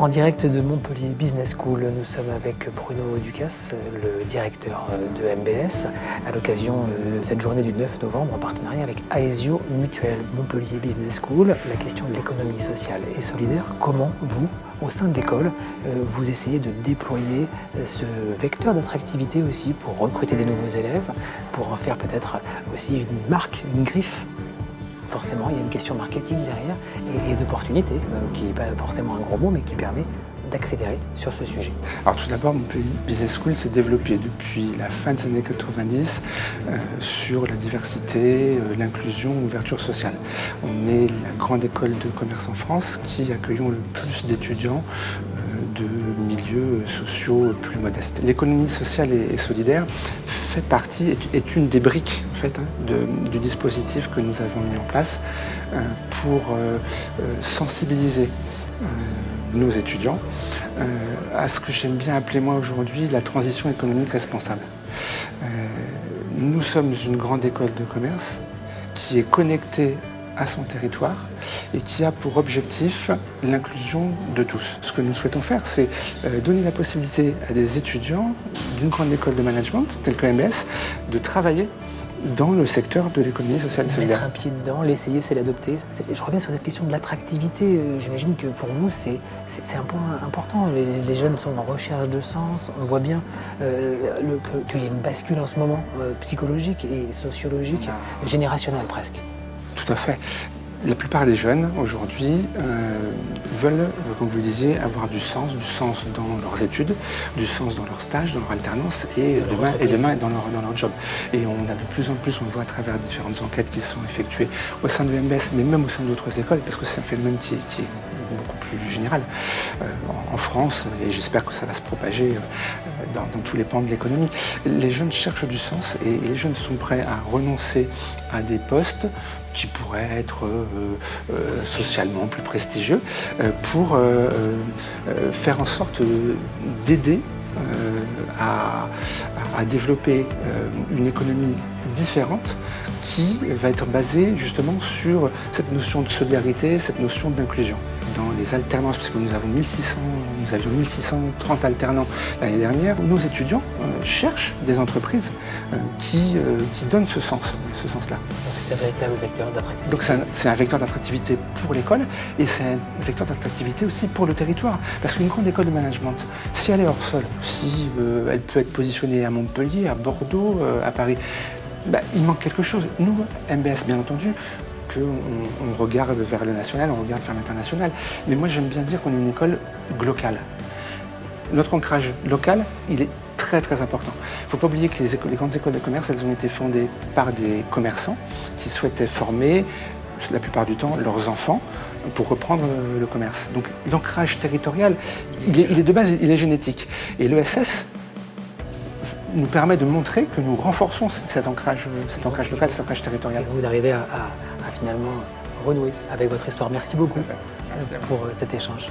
En direct de Montpellier Business School, nous sommes avec Bruno Ducasse, le directeur de MBS, à l'occasion de cette journée du 9 novembre en partenariat avec Aesio Mutuel. Montpellier Business School, la question de l'économie sociale et solidaire. Comment vous, au sein de l'école, vous essayez de déployer ce vecteur d'attractivité aussi pour recruter des nouveaux élèves, pour en faire peut-être aussi une marque, une griffe? Forcément, il y a une question marketing derrière et d'opportunité, qui n'est pas forcément un gros mot, mais qui permet d'accélérer sur ce sujet. Alors tout d'abord, Montpellier Business School s'est développé depuis la fin des années 90 sur la diversité, l'inclusion, l'ouverture sociale. On est la grande école de commerce en France qui accueillons le plus d'étudiants de milieux sociaux plus modestes. L'économie sociale et solidaire fait partie, est une des briques en fait, du dispositif que nous avons mis en place pour sensibiliser nos étudiants à ce que j'aime bien appeler moi aujourd'hui la transition économique responsable. Nous sommes une grande école de commerce qui est connectée à son territoire et qui a pour objectif l'inclusion de tous. Ce que nous souhaitons faire, c'est donner la possibilité à des étudiants d'une grande école de management, telle que MBS, de travailler dans le secteur de l'économie sociale et solidaire. Mettre un pied dedans, l'essayer, c'est l'adopter. Je reviens sur cette question de l'attractivité. J'imagine que pour vous, c'est un point important. Les jeunes sont en recherche de sens. On voit bien qu'il y a une bascule en ce moment psychologique et sociologique, générationnelle presque. Tout à fait. La plupart des jeunes aujourd'hui veulent, comme vous le disiez, avoir du sens dans leurs études, du sens dans leur stage, dans leur alternance et demain dans leur job. Et on a de plus en plus, on le voit à travers différentes enquêtes qui sont effectuées au sein de MBS, mais même au sein d'autres écoles, parce que c'est un phénomène qui est beaucoup plus général en France, et j'espère que ça va se propager dans tous les pans de l'économie. Les jeunes cherchent du sens et les jeunes sont prêts à renoncer à des postes qui pourraient être socialement plus prestigieux pour faire en sorte d'aider à développer une économie différente qui va être basée justement sur cette notion de solidarité, cette notion d'inclusion. Dans les alternances, puisque nous avions 1630 alternants l'année dernière, nos étudiants cherchent des entreprises qui donnent ce sens-là. C'est un véritable vecteur d'attractivité. Donc c'est un vecteur d'attractivité pour l'école et c'est un vecteur d'attractivité aussi pour le territoire. Parce qu'une grande école de management, si elle est hors sol, si elle peut être positionnée à Montpellier, à Bordeaux, à Paris, il manque quelque chose. Nous, MBS, bien entendu, on regarde vers le national, on regarde vers l'international. Mais moi, j'aime bien dire qu'on est une école locale. Notre ancrage local, il est très très important. Il ne faut pas oublier que les grandes écoles de commerce, elles ont été fondées par des commerçants qui souhaitaient former, la plupart du temps, leurs enfants pour reprendre le commerce. Donc l'ancrage territorial, il est de base, il est génétique. Et l'ESS nous permet de montrer que nous renforçons cet ancrage local, cet ancrage territorial. Et vous d'arriver à finalement renouer avec votre histoire. Merci beaucoup pour cet échange.